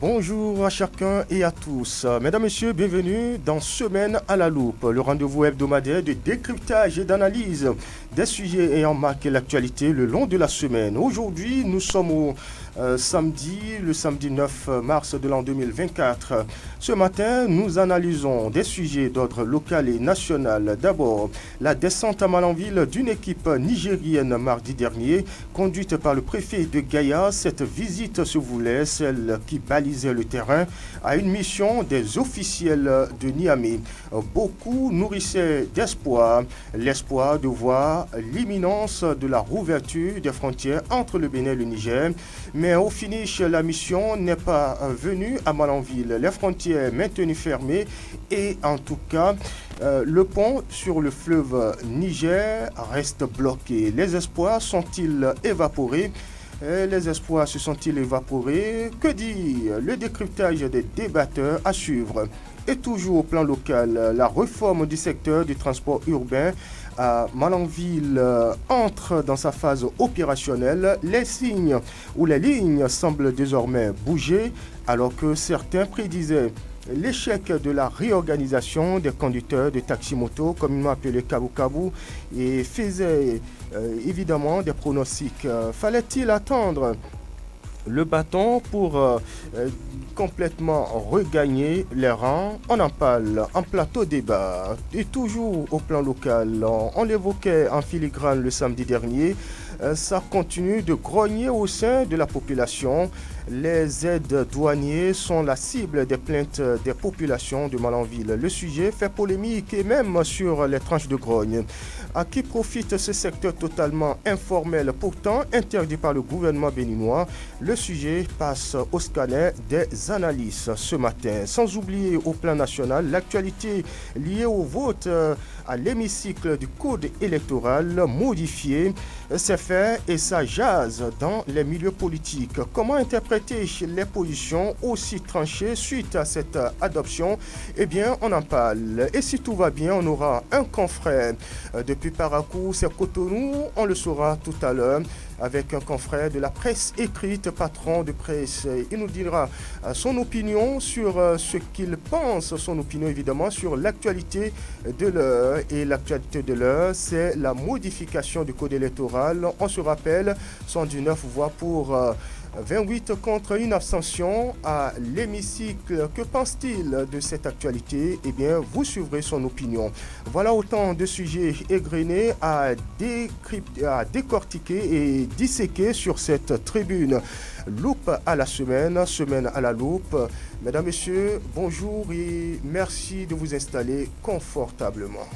Bonjour à chacun et à tous. Mesdames, Messieurs, bienvenue dans Semaine à la loupe, le rendez-vous hebdomadaire de décryptage et d'analyse des sujets ayant marqué l'actualité le long de la semaine. Aujourd'hui, nous sommes au samedi 9 mars de l'an 2024. Ce matin, nous analysons des sujets d'ordre local et national. D'abord, la descente à Malanville d'une équipe nigérienne mardi dernier, conduite par le préfet de Gaïa. Cette visite se voulait celle qui balisait le terrain à une mission des officiels de Niamey. Beaucoup nourrissaient d'espoir, l'espoir de voir l'imminence de la rouverture des frontières entre le Bénin et le Niger. Mais au finish, la mission n'est pas venue à Malanville. Les frontières maintenues fermées et en tout cas, le pont sur le fleuve Niger reste bloqué. Les espoirs sont-ils évaporés? Les espoirs se sont-ils évaporés? Que dire? Le décryptage des débatteurs à suivre. Et toujours au plan local, la réforme du secteur du transport urbain à Malanville entre dans sa phase opérationnelle. Les signes ou les lignes semblent désormais bouger alors que certains prédisaient l'échec de la réorganisation des conducteurs de taxi-moto, communément appelé Kabou-Kabou, et faisait évidemment des pronostics. Fallait-il attendre le bâton pour complètement regagner les rangs? On en parle en plateau débat. Et toujours au plan local, on l'évoquait en filigrane le samedi dernier, ça continue de grogner au sein de la population. Les aides douaniers sont la cible des plaintes des populations de Malanville. Le sujet fait polémique et même sur les tranches de grogne. À qui profite ce secteur totalement informel, pourtant interdit par le gouvernement béninois? Le sujet passe au scanner des analyses ce matin. Sans oublier au plan national l'actualité liée au vote à l'hémicycle du code électoral modifié. C'est fait et ça jase dans les milieux politiques. Comment interpréter les positions aussi tranchées suite à cette adoption? Eh bien, on en parle. Et si tout va bien, on aura un confrère depuis Parakou, c'est Cotonou. On le saura tout à l'heure avec un confrère de la presse écrite, patron de presse. Il nous dira son opinion sur ce qu'il pense, son opinion évidemment sur l'actualité de l'heure. Et l'actualité de l'heure, c'est la modification du code électoral. On se rappelle, 119 voix pour 28 contre une abstention à l'hémicycle. Que pense-t-il de cette actualité? Eh bien, vous suivrez son opinion. Voilà autant de sujets égrenés à décortiquer et disséquer sur cette tribune. Loupe à la semaine, semaine à la loupe. Mesdames, Messieurs, bonjour et merci de vous installer confortablement.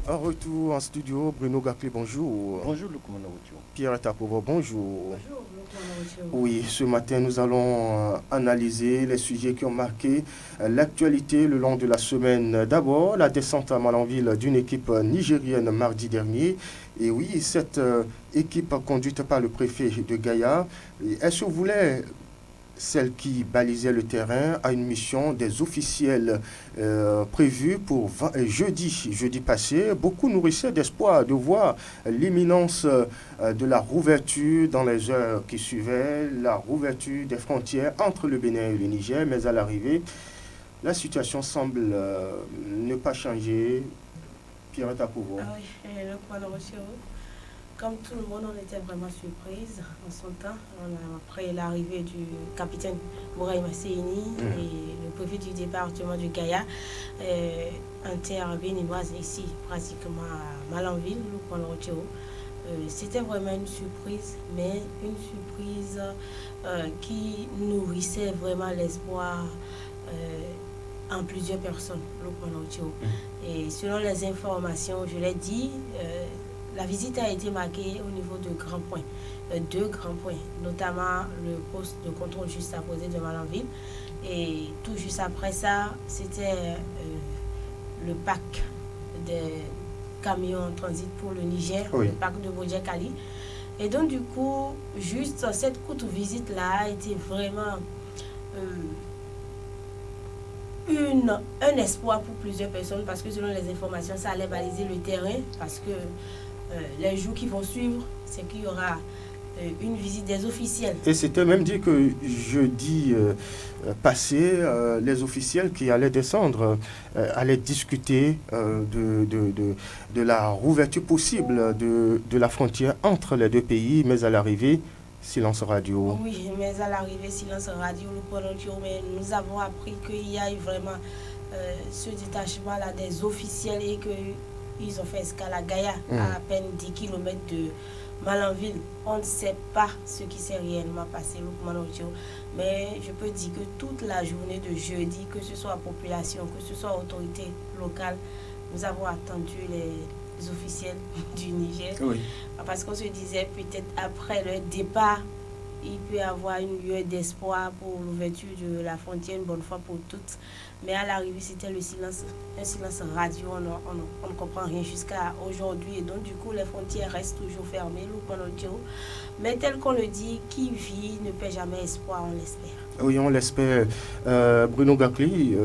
Retour en studio, Bruno Gaclé, bonjour. Bonjour, le commandant Routio. Pierre Tapovo, bonjour. Bonjour, le commandant Routio. Oui, ce matin, nous allons analyser les sujets qui ont marqué l'actualité le long de la semaine. D'abord, la descente à Malanville d'une équipe nigérienne mardi dernier. Et oui, cette équipe conduite par le préfet de Gaïa, elle se voulait celle qui balisait le terrain à une mission des officiels prévue pour jeudi passé. Beaucoup nourrissaient d'espoir de voir l'imminence de la rouverture dans les heures qui suivaient, la rouverture des frontières entre le Bénin et le Niger. Mais à l'arrivée, la situation semble ne pas changer. Pierre Tapovo. Ah oui, le commandant Routio. Comme tout le monde, on était vraiment surprise en son temps. Après l'arrivée du capitaine Bouraï Masséini et le préfet du département du Gaïa, en terre béninoise ici, pratiquement à Malanville, c'était vraiment une surprise, mais une surprise qui nourrissait vraiment l'espoir en plusieurs personnes. Et selon les informations, je l'ai dit, la visite a été marquée au niveau de grands points, deux grands points, notamment le poste de contrôle juste à côté de Malanville. Et tout juste après ça, c'était le parc des camions en transit pour le Niger, le parc de Bodjekali. Et donc, du coup, juste cette courte visite-là a été vraiment un espoir pour plusieurs personnes parce que selon les informations, ça allait baliser le terrain parce que les jours qui vont suivre, c'est qu'il y aura une visite des officiels. Et c'était même dit que jeudi passé, les officiels qui allaient descendre allaient discuter de la rouverture possible de la frontière entre les deux pays, mais à l'arrivée, silence radio. Oui, mais à l'arrivée, silence radio, mais nous avons appris qu'il y a eu vraiment ce détachement-là des officiels et qu'ils ont fait escale à Gaïa, à peine 10 km de Malanville. On ne sait pas ce qui s'est réellement passé, mais je peux dire que toute la journée de jeudi, que ce soit la population, que ce soit autorité locale, nous avons attendu les officiels du Niger. Oui. Parce qu'on se disait peut-être après leur départ, il peut y avoir une lueur d'espoir pour l'ouverture de la frontière une bonne fois pour toutes. Mais à l'arrivée, c'était le silence, un silence radio. On ne comprend rien jusqu'à aujourd'hui. Et donc, du coup, les frontières restent toujours fermées. Mais tel qu'on le dit, qui vit ne perd jamais espoir, on l'espère. Oui, on l'espère. Bruno Gakli,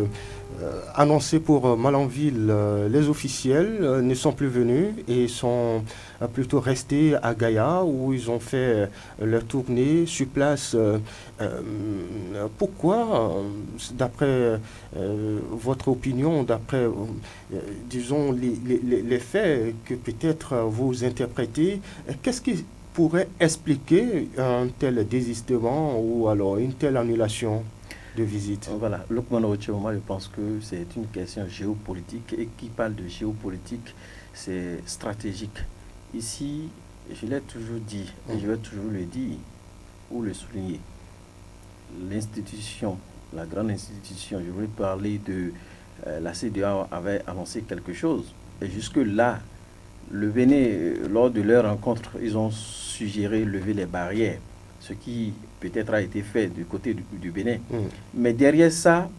annoncé pour Malanville, les officiels ne sont plus venus et sont plutôt restés à Gaïa où ils ont fait leur tournée sur place. Pourquoi, d'après votre opinion, d'après, disons, les faits que peut-être vous interprétez, qu'est-ce qui pourrait expliquer un tel désistement ou alors une telle annulation de visite? Voilà, Lukman Ocho, moi je pense que c'est une question géopolitique et qui parle de géopolitique, c'est stratégique. Ici, je l'ai toujours dit et je vais toujours le dire ou le souligner. L'institution, la grande institution, je voulais parler de la CEDEAO avait annoncé quelque chose et jusque-là, le Bénin, lors de leur rencontre, ils ont suggéré lever les barrières, ce qui peut-être a été fait du côté du Bénin. Mais derrière ça,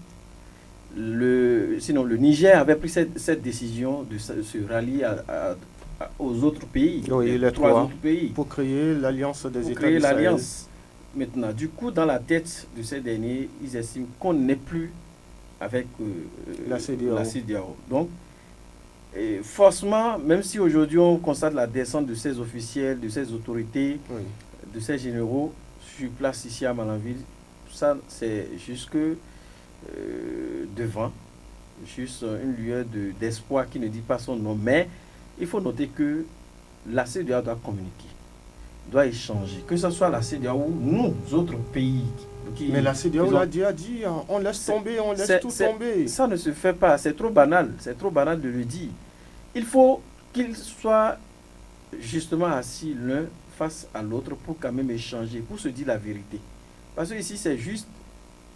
sinon le Niger avait pris cette décision de se rallier aux autres pays, oui, les trois autres pays, pour créer l'alliance des États créer du Sahel. l'alliance. Maintenant, du coup, dans la tête de ces derniers, ils estiment qu'on n'est plus avec la CEDEAO. Donc, et forcément, même si aujourd'hui on constate la descente de ces officiels, de ces autorités, de ces généraux sur place ici à Malanville, ça c'est jusque devant, juste une lueur d'espoir qui ne dit pas son nom. Mais il faut noter que la CEDEAO doit communiquer, doit échanger, que ce soit la CEDEAO ou nous, autres pays. Mais la CEDEAO l'a déjà dit, on laisse tomber, on laisse tout tomber. Ça ne se fait pas, c'est trop banal de le dire. Il faut qu'ils soient justement assis l'un face à l'autre pour quand même échanger, pour se dire la vérité. Parce que ici c'est juste,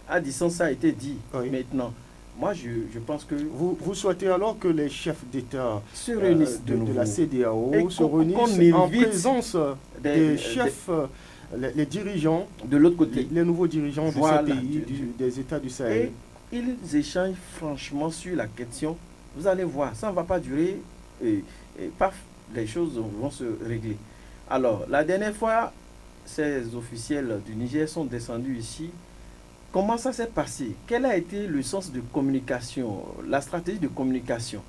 à distance ça a été dit. Oui. Maintenant, moi je pense que... Vous souhaitez alors que les chefs d'État se réunissent de la CEDEAO se réunissent en présence des chefs, les dirigeants, de l'autre côté, les nouveaux dirigeants de ces pays, des États du Sahel. Et ils échangent franchement sur la question. Vous allez voir, ça ne va pas durer et paf, les choses vont se régler. Alors, la dernière fois, ces officiels du Niger sont descendus ici. Comment ça s'est passé? Quel a été le sens de communication, la stratégie de communication?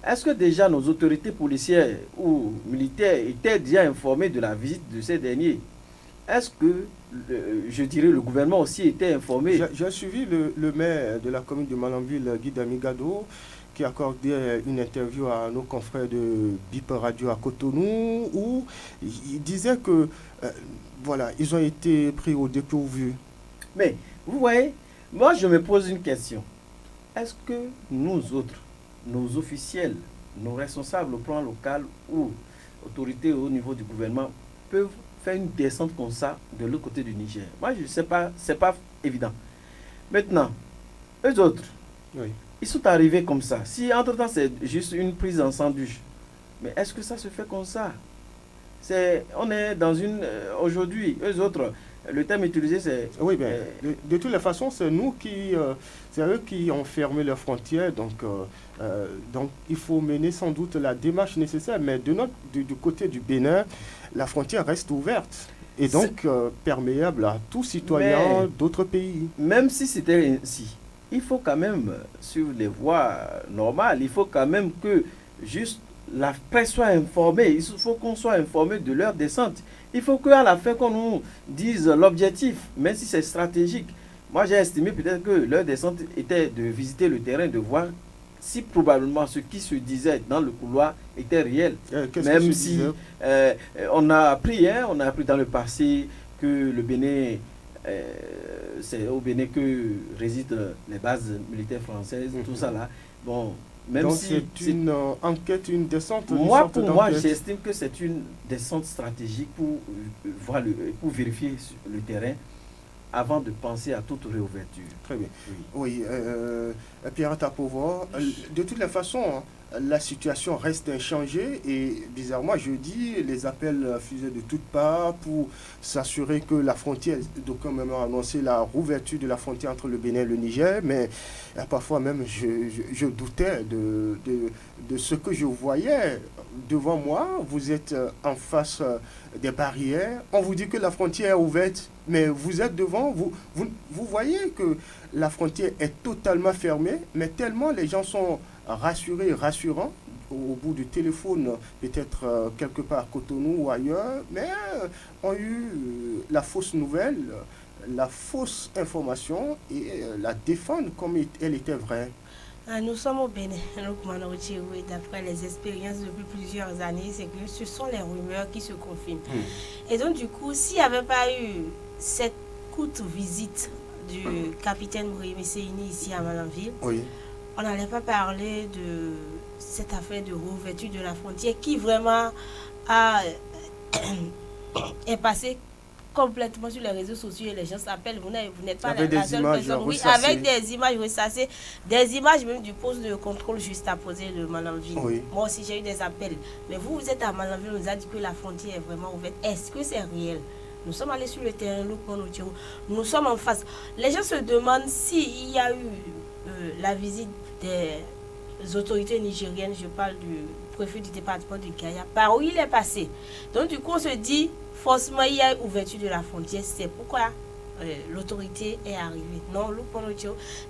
Est-ce que déjà nos autorités policières ou militaires étaient déjà informées de la visite de ces derniers? Est-ce que, je dirais, le gouvernement aussi était informé? J'ai suivi le maire de la commune de Malanville, Guy Damigado, qui accordait une interview à nos confrères de BIP Radio à Cotonou, où il disait que, voilà, ils ont été pris au dépourvu. Mais, vous voyez, moi je me pose une question. Est-ce que nous autres, nos officiels, nos responsables au plan local ou autorités au niveau du gouvernement peuvent faire une descente comme ça de l'autre côté du Niger? Moi je ne sais pas, c'est pas évident. Maintenant, eux autres, ils sont arrivés comme ça. Si entre-temps c'est juste une prise en sandwich, mais est-ce que ça se fait comme ça? On est dans une... aujourd'hui, eux autres, le terme utilisé c'est... Oui, bien, de toutes les façons, c'est nous qui... c'est eux qui ont fermé leurs frontières, donc il faut mener sans doute la démarche nécessaire, mais du côté du Bénin, la frontière reste ouverte. Et donc perméable à tout citoyen d'autres pays. Même si c'était ainsi, il faut quand même suivre les voies normales. Il faut quand même que juste la presse soit informée. Il faut qu'on soit informé de leur descente. Il faut qu'à la fin qu'on nous dise l'objectif, même si c'est stratégique. Moi j'ai estimé peut-être que leur descente était de visiter le terrain, de voir si probablement ce qui se disait dans le couloir était réel. Même si on a appris dans le passé que le Bénin, c'est au Bénin que résident les bases militaires françaises, tout ça là. Bon, même donc si c'est une enquête, une descente. pour moi, j'estime que c'est une descente stratégique pour voir pour vérifier le terrain avant de penser à toute réouverture. Très bien. Oui, Pierre Tapovo, de toutes les façons, la situation reste inchangée et bizarrement, jeudi, les appels fusaient de toutes parts pour s'assurer que la frontière, d'aucuns même ont annoncé la rouverture de la frontière entre le Bénin et le Niger, mais parfois même je doutais de ce que je voyais devant moi. Vous êtes en face des barrières, on vous dit que la frontière est ouverte, mais vous êtes devant, vous voyez que la frontière est totalement fermée, mais tellement les gens sont rassurés, rassurants, au bout du téléphone, peut-être quelque part à Cotonou ou ailleurs, mais ont eu la fausse nouvelle, la fausse information et la défendre comme elle était vraie. Nous sommes au Bénin, d'après les expériences depuis plusieurs années, c'est que ce sont les rumeurs qui se confirment. Et donc du coup, s'il n'y avait pas eu cette courte visite du capitaine Mouraï Messéini ici à Malanville, on n'allait pas parler de cette affaire de rouverture de la frontière qui vraiment est passée complètement sur les réseaux sociaux et les gens s'appellent, vous n'êtes pas la seule personne. Oui, avec des images ressassées, des images même du poste de contrôle juste à poser de Malanville. Moi aussi j'ai eu des appels. Mais vous êtes à Malanville, on nous a dit que la frontière est vraiment ouverte. Est-ce que c'est réel? Nous sommes allés sur le terrain, nous sommes en face. Les gens se demandent s'il y a eu la visite des autorités nigériennes, je parle du préfet du département de Gaya, par où il est passé. Donc du coup on se dit, forcément il y a ouverture de la frontière, c'est pourquoi l'autorité est arrivée. Non,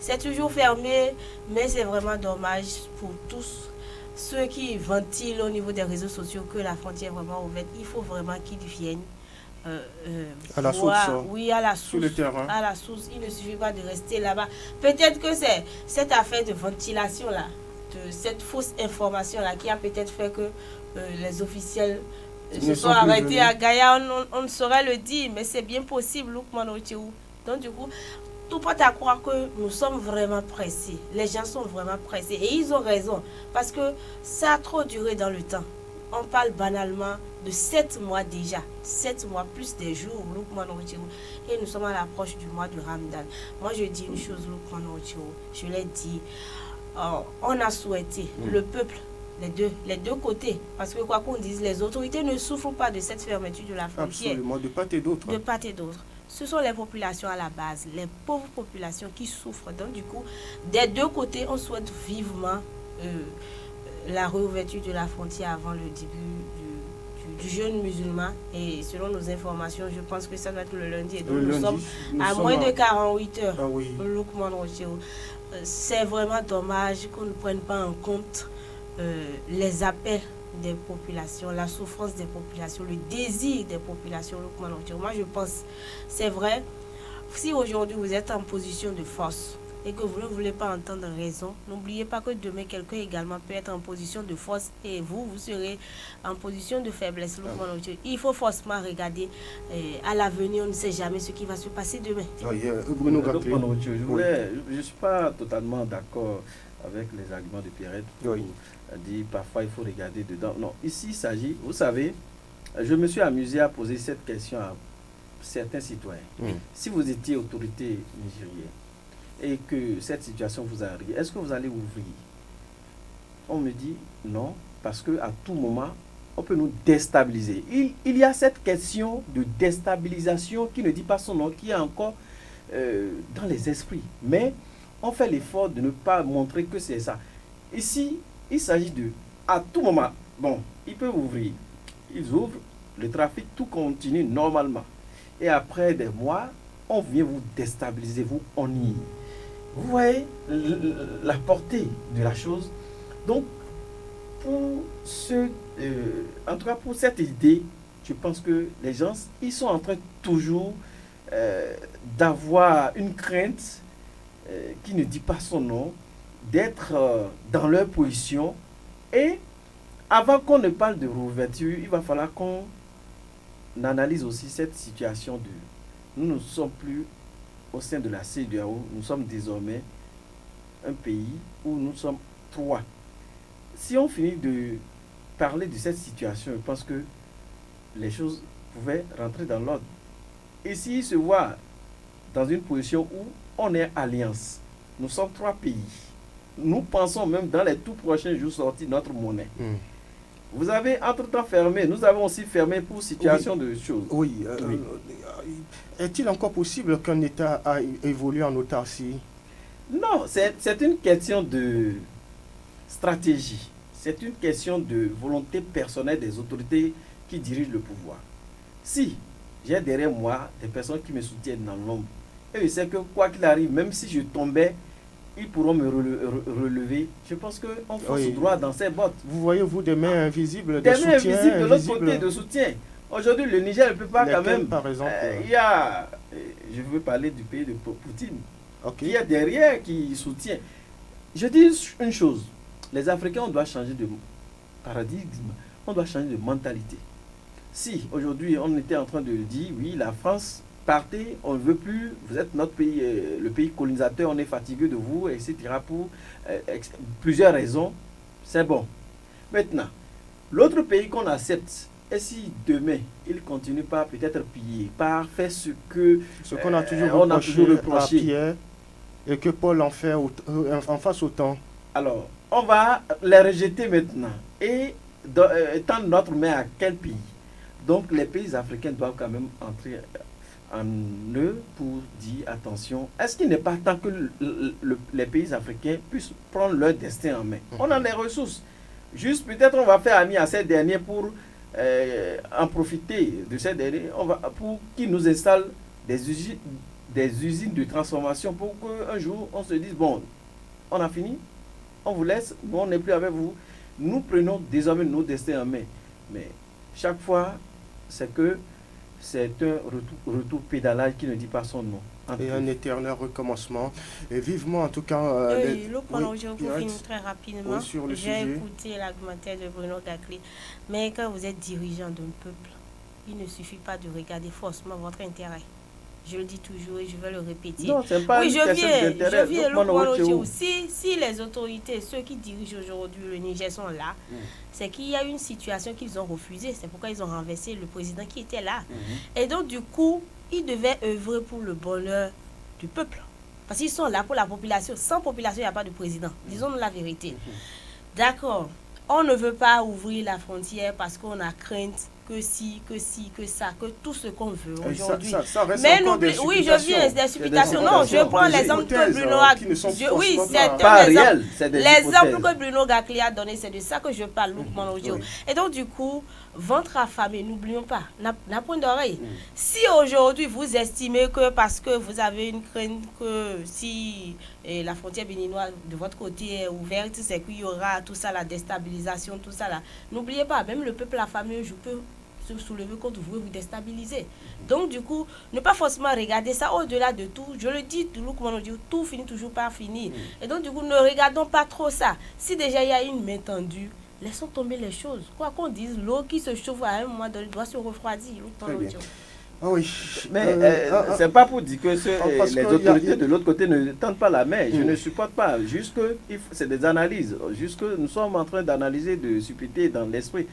c'est toujours fermé, mais c'est vraiment dommage pour tous ceux qui ventilent au niveau des réseaux sociaux que la frontière est vraiment ouverte. Il faut vraiment qu'ils viennent à la source, oui, à la source, sur le terrain. À la source, il ne suffit pas de rester là-bas. Peut-être que c'est cette affaire de ventilation là, de cette fausse information là, qui a peut-être fait que les officiels se sont arrêtés à Gaya. On ne saurait le dire, mais c'est bien possible. Donc du coup, tout porte à croire que nous sommes vraiment pressés. Les gens sont vraiment pressés et ils ont raison parce que ça a trop duré dans le temps. On parle banalement de 7 mois déjà, 7 mois plus des jours, et nous sommes à l'approche du mois de Ramadan. Moi je dis une chose, je l'ai dit, on a souhaité, le peuple, les deux côtés, parce que quoi qu'on dise, les autorités ne souffrent pas de cette fermeture de la frontière. Absolument, de part et d'autre. De part et d'autre. Ce sont les populations à la base, les pauvres populations qui souffrent. Donc du coup, des deux côtés, on souhaite vivement la réouverture de la frontière avant le début du jeûne musulman. Et selon nos informations, je pense que ça doit être le lundi. Et donc nous sommes à moins de 48 heures. C'est vraiment dommage qu'on ne prenne pas en compte les appels des populations, la souffrance des populations, le désir des populations. Moi je pense, c'est vrai, si aujourd'hui vous êtes en position de force et que vous ne voulez pas entendre raison, n'oubliez pas que demain quelqu'un également peut être en position de force et vous serez en position de faiblesse. Il faut forcément regarder à l'avenir, on ne sait jamais ce qui va se passer demain. Je ne suis pas totalement d'accord avec les arguments de Pierrette. Dit parfois il faut regarder dedans. Non, ici il s'agit, vous savez, je me suis amusé à poser cette question à certains citoyens. Si vous étiez autorité nigérienne et que cette situation vous arrive, est-ce que vous allez ouvrir? On me dit non, parce que à tout moment on peut nous déstabiliser. Il y a cette question de déstabilisation qui ne dit pas son nom, qui est encore dans les esprits, mais on fait l'effort de ne pas montrer que c'est ça. Ici il s'agit de, à tout moment, bon, ils peuvent ouvrir, ils ouvrent, le trafic, tout continue normalement. Et après des mois, on vient vous déstabiliser, vous ennuyer. Vous voyez la portée de la chose. Donc, en tout cas pour cette idée, je pense que les gens, ils sont en train toujours d'avoir une crainte qui ne dit pas son nom, d'être dans leur position. Et avant qu'on ne parle de réouverture, il va falloir qu'on analyse aussi cette situation de... Nous ne sommes plus au sein de la CEDEAO, nous sommes désormais un pays où nous sommes 3. Si on finit de parler de cette situation, je pense que les choses pouvaient rentrer dans l'ordre. Et s'ils se voient dans une position où on est alliance, nous sommes 3 pays. Nous pensons même dans les tout prochains jours sortir notre monnaie. Vous avez entre-temps fermé, nous avons aussi fermé pour situation de choses. Oui. Est-il encore possible qu'un État a évolué en autarcie? Non, c'est une question de stratégie. C'est une question de volonté personnelle des autorités qui dirigent le pouvoir. Si j'ai derrière moi des personnes qui me soutiennent dans l'ombre, et je sais que quoi qu'il arrive, même si je tombais, ils pourront me relever. Je pense qu'on fonce droit dans ces bottes. Vous voyez, vous, des mains invisibles de soutien. Des mains invisibles de l'autre côté de soutien. Aujourd'hui, le Niger ne peut pas quand même. Par exemple, il y a, je veux parler du pays de Poutine, qui est derrière, qui soutient. Je dis une chose, les Africains, on doit changer de paradigme, on doit changer de mentalité. Si aujourd'hui, on était en train de dire, oui, la France, partez, on ne veut plus, vous êtes notre pays, le pays colonisateur, on est fatigué de vous, etc. pour plusieurs raisons, c'est bon. Maintenant, l'autre pays qu'on accepte, et si demain, il continue par peut-être piller, par faire ce qu'on a toujours reproché à Pierre, et que Paul en fasse autant. Alors, on va les rejeter maintenant et tendre notre main à quel pays? Donc, les pays africains doivent quand même entrer en eux pour dire attention, est-ce qu'il n'est pas temps que les pays africains puissent prendre leur destin en main? On a les ressources. Juste peut-être on va faire ami à ces derniers pour en profiter de ces derniers, pour qu'ils nous installent des usines de transformation pour qu'un jour on se dise, bon, on a fini, on vous laisse, bon, on n'est plus avec vous. Nous prenons désormais nos destins en main. Mais chaque fois, c'est un retour pédalage qui ne dit pas son nom. Et un éternel recommencement. Et vivement, en tout cas... pour finir très rapidement, j'ai écouté l'argumentaire de Bruno Gaclé. Mais quand vous êtes dirigeant d'un peuple, il ne suffit pas de regarder forcément votre intérêt. Je le dis toujours et je vais le répéter. Non, c'est pas une question d'intérêt. Si les autorités, ceux qui dirigent aujourd'hui le Niger sont là, c'est qu'il y a une situation qu'ils ont refusée. C'est pourquoi ils ont renversé le président qui était là. Et donc, du coup, ils devaient œuvrer pour le bonheur du peuple. Parce qu'ils sont là pour la population. Sans population, il n'y a pas de président. Disons-nous la vérité. D'accord. On ne veut pas ouvrir la frontière parce qu'on a crainte que ça, que tout ce qu'on veut aujourd'hui. Mais n'oublie, oui, je viens des supplications. Non, je prends l'exemple que Bruno a donné. Oui, c'est l'exemple que Bruno Gaclé a donné, c'est de ça que je parle, Et donc, du coup, ventre affamé, n'oublions pas, n'a point d'oreille. Si aujourd'hui vous estimez que parce que vous avez une crainte que si la frontière béninoise de votre côté est ouverte, c'est qu'il y aura tout ça, la déstabilisation, tout ça là. N'oubliez pas, même le peuple affamé, je peux se soulever contre vous et vous déstabiliser. Donc du coup, ne pas forcément regarder ça au-delà de tout. Je le dis, tout finit toujours par finir. Et donc du coup, ne regardons pas trop ça. Si déjà il y a une main tendue, laissons tomber les choses. Quoi qu'on dise, l'eau qui se chauffe à un moment donné doit se refroidir. Ah oui. Mais c'est pas pour dire que les autorités de l'autre côté ne tendent pas la main. Je ne supporte pas. Juste que c'est des analyses. Juste que nous sommes en train d'analyser, de suppléter dans l'esprit.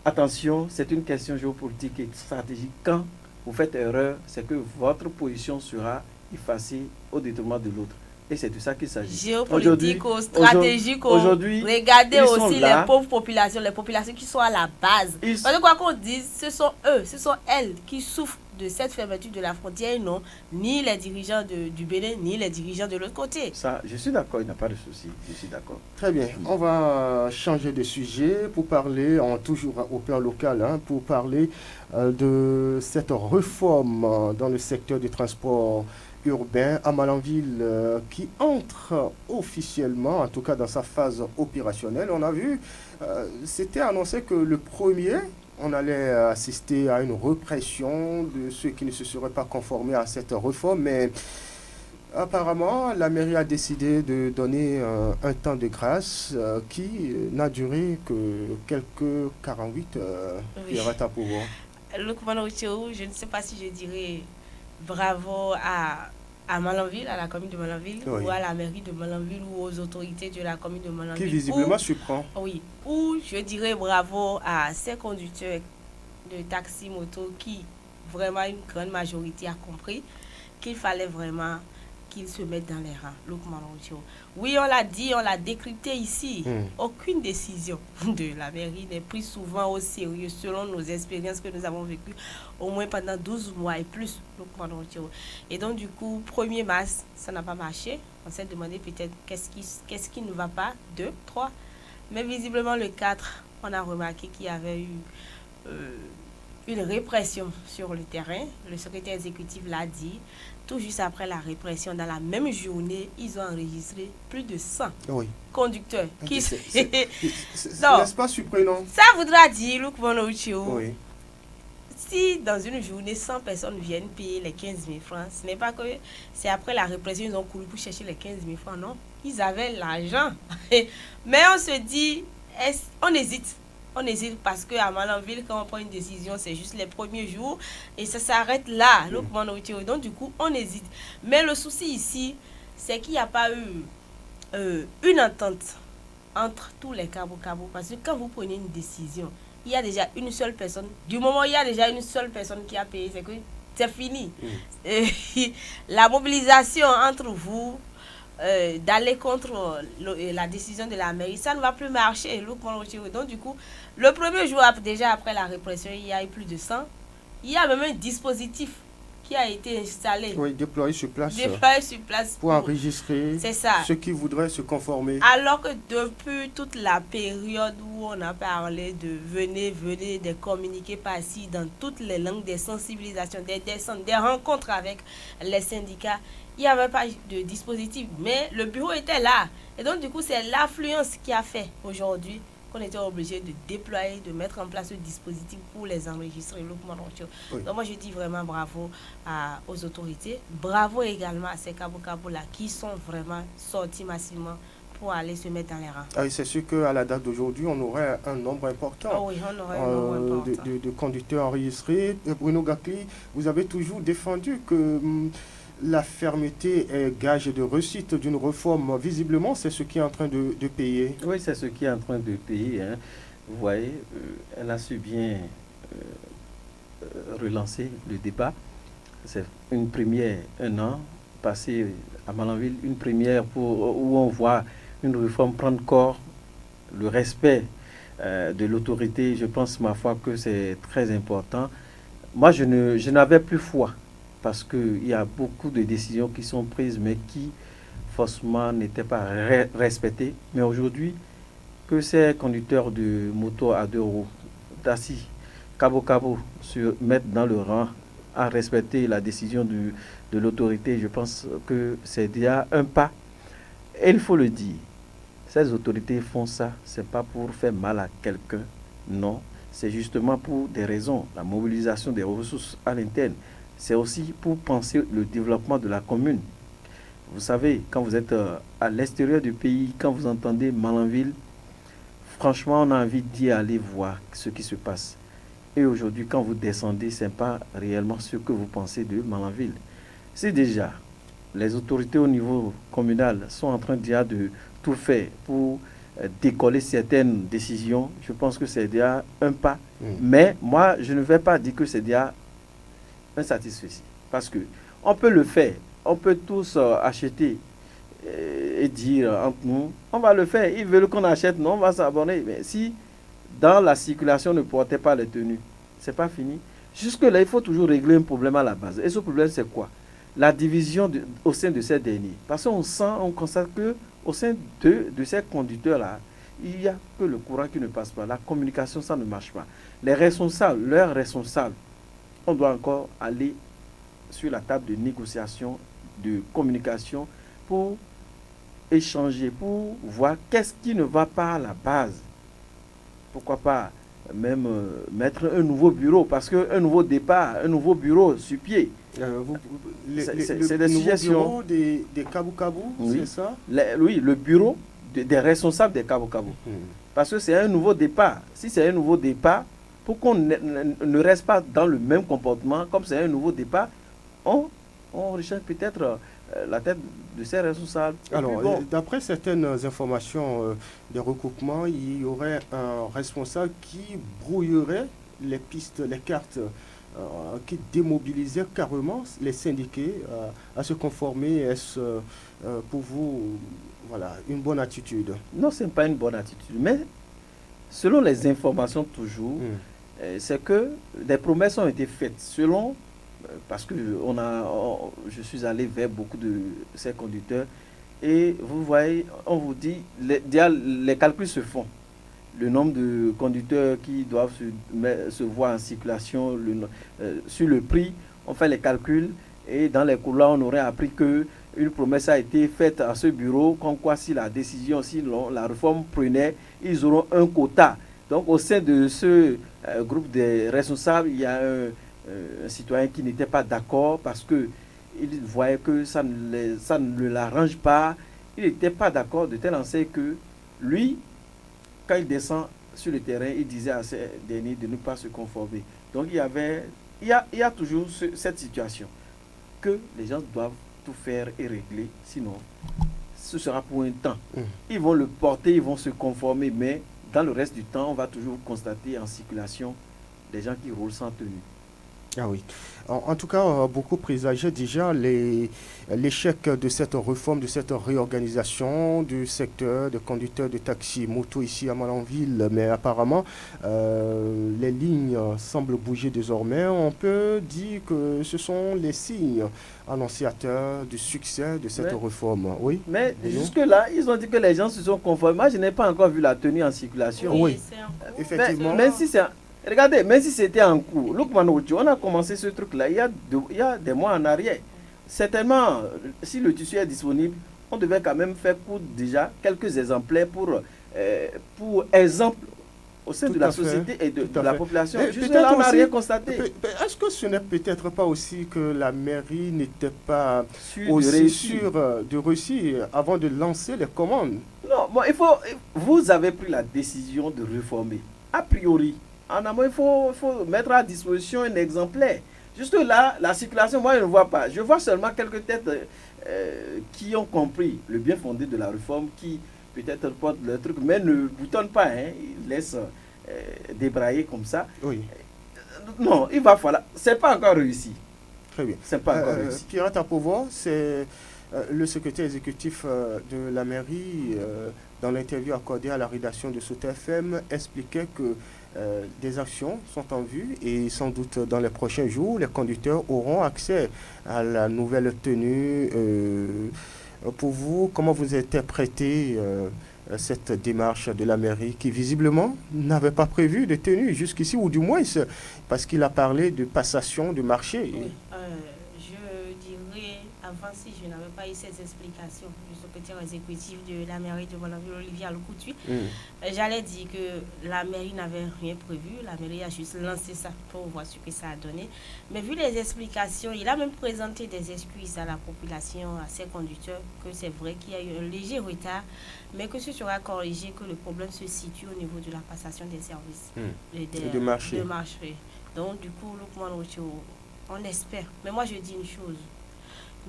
Attention, c'est une question géopolitique et stratégique. Quand vous faites erreur, c'est que votre position sera effacée au détriment de l'autre. Et c'est de ça qu'il s'agit. Géopolitique, stratégique, aujourd'hui, regardez aussi les pauvres populations, les populations qui sont à la base. Parce que quoi qu'on dise, ce sont eux, ce sont elles qui souffrent de cette fermeture de la frontière, non, ni les dirigeants du Bénin, ni les dirigeants de l'autre côté. Ça, je suis d'accord, il n'y a pas de souci, je suis d'accord. Très bien, on va changer de sujet pour parler, toujours au plan local, pour parler de cette réforme dans le secteur du transport urbain à Malanville qui entre officiellement, en tout cas dans sa phase opérationnelle. On a vu, c'était annoncé que le premier, on allait assister à une répression de ceux qui ne se seraient pas conformés à cette réforme, mais apparemment, la mairie a décidé de donner un temps de grâce qui n'a duré que quelques 48 heures. Oui. Il reste à pouvoir. Lukman Ocho, je ne sais pas si je dirais bravo à Malanville, à la commune de Malanville, Oui. ou à la mairie de Malanville, ou aux autorités de la commune de Malanville. Qui visiblement surprend. Oui, ou je dirais bravo à ces conducteurs de taxi moto qui, vraiment une grande majorité, a compris qu'il fallait vraiment qu'ils se mettent dans les rangs. Lukman Ocho. Oui, on l'a dit, on l'a décrypté ici. Aucune décision de la mairie n'est prise souvent au sérieux selon nos expériences que nous avons vécues au moins pendant 12 mois et plus. Et donc du coup, 1er mars, ça n'a pas marché. On s'est demandé peut-être qu'est-ce qui ne va pas, 2, 3. Mais visiblement le 4, on a remarqué qu'il y avait eu une répression sur le terrain. Le secrétaire exécutif l'a dit. Tout juste après la répression, dans la même journée, ils ont enregistré plus de 100 conducteurs. N'est-ce pas surprenant? Ça voudra dire, Lukman Ocho, oui. Si dans une journée, 100 personnes viennent payer les 15 000 francs, ce n'est pas que c'est après la répression, ils ont couru pour chercher les 15 000 francs, non. Ils avaient l'argent. Mais on se dit, on hésite. On hésite parce qu'à Malanville, quand on prend une décision, c'est juste les premiers jours et ça s'arrête là. Donc, du coup, on hésite. Mais le souci ici, c'est qu'il n'y a pas eu une entente entre tous les cabo-cabo. Parce que quand vous prenez une décision, il y a déjà une seule personne. Du moment où il y a déjà une seule personne qui a payé, c'est que c'est fini. La mobilisation entre vous, d'aller contre la décision de la mairie, ça ne va plus marcher. Donc du coup, le premier jour, déjà après la répression, il y a eu plus de 100. Il y a même un dispositif qui a été installé. Oui, déployé sur place. Pour enregistrer ceux qui voudraient se conformer. Alors que depuis toute la période où on a parlé de venez, des communiqués par-ci dans toutes les langues, des sensibilisations, des descentes, des rencontres avec les syndicats, il n'y avait pas de dispositif. Mais le bureau était là. Et donc, du coup, c'est l'affluence qui a fait aujourd'hui qu'on était obligé de déployer, de mettre en place ce dispositif pour les enregistrer. Oui. Donc moi je dis vraiment bravo aux autorités, bravo également à ces cabo-cabo-là qui sont vraiment sortis massivement pour aller se mettre dans les rangs. Ah, c'est sûr qu'à la date d'aujourd'hui, on aurait un nombre important, oui, on aurait un nombre important. De conducteurs enregistrés. Bruno Gakli, vous avez toujours défendu que la fermeté est gage de réussite d'une réforme. Visiblement, c'est ce qui est en train de payer. Oui, c'est ce qui est en train de payer. Vous voyez, elle a su bien relancer le débat. C'est une première, un an passé à Malanville, une première où on voit une réforme prendre corps, le respect de l'autorité. Je pense, ma foi, que c'est très important. Moi, je n'avais plus foi. Parce qu'il y a beaucoup de décisions qui sont prises, mais qui, forcément, n'étaient pas respectées. Mais aujourd'hui, que ces conducteurs de moto à 2 roues, taxi, cabo-cabo, se mettent dans le rang à respecter la décision de l'autorité, je pense que c'est déjà un pas. Et il faut le dire, ces autorités font ça, ce n'est pas pour faire mal à quelqu'un, non. C'est justement pour des raisons, la mobilisation des ressources à l'interne. C'est aussi pour penser le développement de la commune. Vous savez, quand vous êtes à l'extérieur du pays, quand vous entendez Malanville, franchement, on a envie d'y aller voir ce qui se passe. Et aujourd'hui, quand vous descendez, ce n'est pas réellement ce que vous pensez de Malanville. C'est déjà, les autorités au niveau communal sont en train déjà de tout faire pour décoller certaines décisions. Je pense que c'est déjà un pas. Mais moi, je ne vais pas dire que c'est déjà insatisfait. Parce que on peut le faire. On peut tous acheter et dire entre nous, on va le faire. Ils veulent qu'on achète, non, on va s'abonner. Mais si dans la circulation ne portait pas les tenues, c'est pas fini. Jusque-là, il faut toujours régler un problème à la base. Et ce problème, c'est quoi? La division au sein de ces derniers. Parce on constate qu'au sein de ces conducteurs-là, il n'y a que le courant qui ne passe pas. La communication, ça ne marche pas. Les responsables, leurs responsables, on doit encore aller sur la table de négociation, de communication, pour échanger, pour voir qu'est-ce qui ne va pas à la base. Pourquoi pas même mettre un nouveau bureau, parce qu'un nouveau départ, un nouveau bureau sur pied. C'est des suggestions des Kabou-Kabou, oui. C'est ça? Oui, le bureau des responsables des Kabou-Kabou. Parce que c'est un nouveau départ. Si c'est un nouveau départ, pour qu'on ne reste pas dans le même comportement, comme c'est un nouveau départ, on recherche peut-être la tête de ces responsables. Alors, d'après certaines informations des recoupements, il y aurait un responsable qui brouillerait les pistes, les cartes, qui démobilisait carrément les syndiqués à se conformer. Est-ce pour vous une bonne attitude? Non, ce n'est pas une bonne attitude. Mais selon les informations toujours, c'est que des promesses ont été faites. Parce que je suis allé vers beaucoup de ces conducteurs et vous voyez, on vous dit, les calculs se font. Le nombre de conducteurs qui doivent se voir en circulation, sur le prix, on fait les calculs et dans les couloirs, on aurait appris qu'une promesse a été faite à ce bureau, comme quoi si la décision, si la réforme prenait, ils auront un quota. Donc au sein de ce groupe des responsables, il y a un citoyen qui n'était pas d'accord parce qu'il voyait que ça ne l'arrange pas. Il n'était pas d'accord de telle enseigne que lui, quand il descend sur le terrain, il disait à ces derniers de ne pas se conformer. Donc il y a toujours cette situation que les gens doivent tout faire et régler, sinon ce sera pour un temps. Ils vont le porter, ils vont se conformer, mais dans le reste du temps, on va toujours constater en circulation des gens qui roulent sans tenue. Ah oui. En tout cas, beaucoup présageaient déjà l'échec de cette réforme, de cette réorganisation du secteur de conducteurs de taxi moto ici à Malanville. Mais apparemment, les lignes semblent bouger désormais. On peut dire que ce sont les signes annonciateurs du succès de cette réforme. Oui. Mais jusque-là, ils ont dit que les gens se sont conformés. Moi, je n'ai pas encore vu la tenue en circulation. Oui, effectivement. Mais si c'est... Regardez, même si c'était en cours, on a commencé ce truc-là il y a des mois en arrière. Certainement, si le tissu est disponible, on devait quand même faire coudre déjà quelques exemplaires pour exemple au sein de la société et de la population. Juste là, on n'a rien constaté. Est-ce que ce n'est peut-être pas aussi que la mairie n'était pas sûre de réussir avant de lancer les commandes? Non, bon, vous avez pris la décision de réformer. A priori, en amont, il faut mettre à disposition un exemplaire. Juste là, la circulation, moi, je ne vois pas. Je vois seulement quelques têtes qui ont compris le bien fondé de la réforme, qui peut-être portent le truc, mais ne boutonnent pas. Ils laissent débrailler comme ça. Oui. Non, il va falloir. Ce n'est pas encore réussi. Très bien. C'est pas encore réussi. Pirate à pouvoir, c'est le secrétaire exécutif de la mairie, dans l'interview accordée à la rédaction de Sauter FM, expliquait que des actions sont en vue et sans doute dans les prochains jours, les conducteurs auront accès à la nouvelle tenue. Pour vous, comment vous interprétez cette démarche de la mairie qui visiblement n'avait pas prévu de tenue jusqu'ici, ou du moins parce qu'il a parlé de passation de marché? Oui, je dirais, avant, si je n'avais pas eu ces explications du secrétaire exécutif de la mairie de Malanville, Olivier Aloucoutu, j'allais dire que la mairie n'avait rien prévu, la mairie a juste lancé ça pour voir ce que ça a donné. Mais vu les explications, il a même présenté des excuses à la population, à ses conducteurs, que c'est vrai qu'il y a eu un léger retard, mais que ce sera corrigé, que le problème se situe au niveau de la passation des services de marché. Donc du coup, on espère. Mais moi je dis une chose,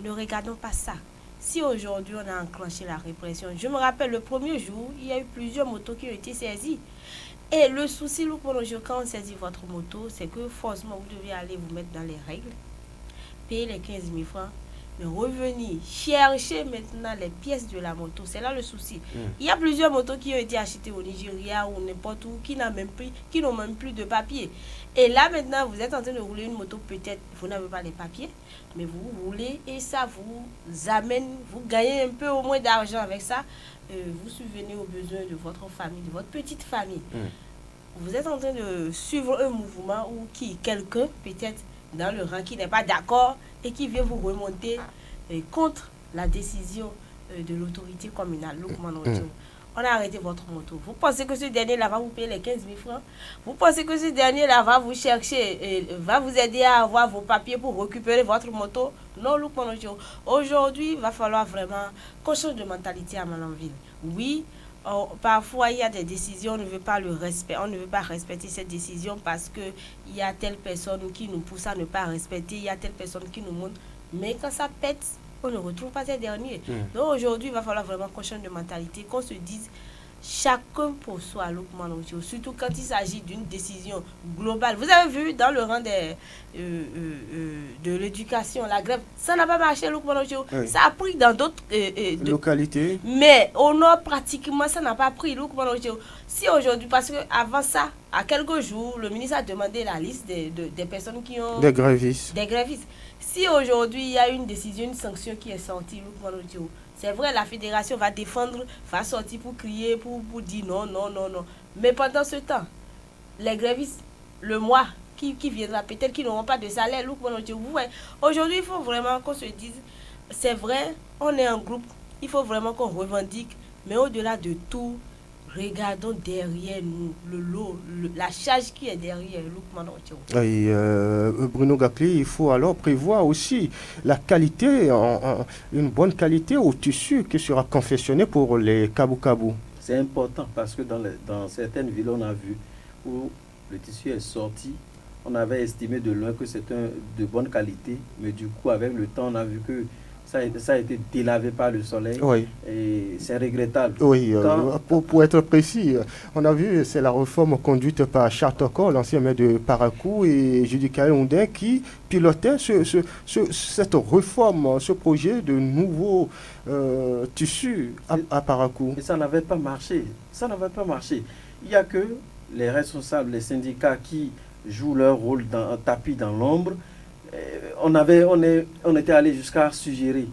ne regardons pas ça. Si aujourd'hui on a enclenché la répression, je me rappelle le premier jour, il y a eu plusieurs motos qui ont été saisies. Et le souci, quand on saisit votre moto, c'est que forcément vous devez aller vous mettre dans les règles, payer les 15 000 francs. Mais revenir, chercher maintenant les pièces de la moto, c'est là le souci. Il y a plusieurs motos qui ont été achetées au Nigeria ou n'importe où, qui n'ont même plus de papier. Et là maintenant, vous êtes en train de rouler une moto, peut-être vous n'avez pas les papiers, mais vous roulez et ça vous amène, vous gagnez un peu au moins d'argent avec ça. Vous subvenez aux besoins de votre famille, de votre petite famille. Vous êtes en train de suivre un mouvement où quelqu'un, peut-être dans le rang, qui n'est pas d'accord et qui vient vous remonter contre la décision de l'autorité communale. On a arrêté votre moto. Vous pensez que ce dernier-là va vous payer les 15 000 francs? Vous pensez que ce dernier-là va vous chercher, va vous aider à avoir vos papiers pour récupérer votre moto? Non, aujourd'hui, il va falloir vraiment qu'on change de mentalité à Malanville. Oui, parfois il y a des décisions, on ne veut pas le respect, on ne veut pas respecter cette décision parce que il y a telle personne qui nous pousse à ne pas respecter, il y a telle personne qui nous montre, mais quand ça pète, on ne retrouve pas ces derniers. Donc aujourd'hui, il va falloir vraiment qu'on change de mentalité, qu'on se dise chacun pour soi, surtout quand il s'agit d'une décision globale. Vous avez vu dans le rang de l'éducation, la grève, ça n'a pas marché, ça a pris dans d'autres localités. Mais au nord, pratiquement, ça n'a pas pris. Si aujourd'hui, parce qu'avant ça, à quelques jours, le ministre a demandé la liste des personnes qui ont... Des grévistes. Si aujourd'hui, il y a une décision, une sanction qui est sortie, c'est vrai, la fédération va défendre, va sortir pour crier, pour dire non. Mais pendant ce temps, les grévistes, le mois qui viendra, peut-être qu'ils n'auront pas de salaire. Aujourd'hui, il faut vraiment qu'on se dise, c'est vrai, on est un groupe, il faut vraiment qu'on revendique, mais au-delà de tout, regardons derrière nous, le lot, la charge qui est derrière. Bruno Gakli, il faut alors prévoir aussi la qualité, une bonne qualité au tissu qui sera confectionné pour les kabou-kabou. C'est important parce que dans certaines villes, on a vu où le tissu est sorti, on avait estimé de loin que c'était de bonne qualité, mais du coup, avec le temps, on a vu que ça a été délavé par le soleil. Oui. Et c'est regrettable. Oui, pour être précis, on a vu, c'est la réforme conduite par Charles Toko, l'ancien maire de Parakou, et Judy Kayoundin qui pilotait cette réforme, ce projet de nouveau tissu à Parakou. Et ça n'avait pas marché. Il n'y a que les responsables, les syndicats qui jouent leur rôle tapis dans l'ombre. On était allé jusqu'à suggérer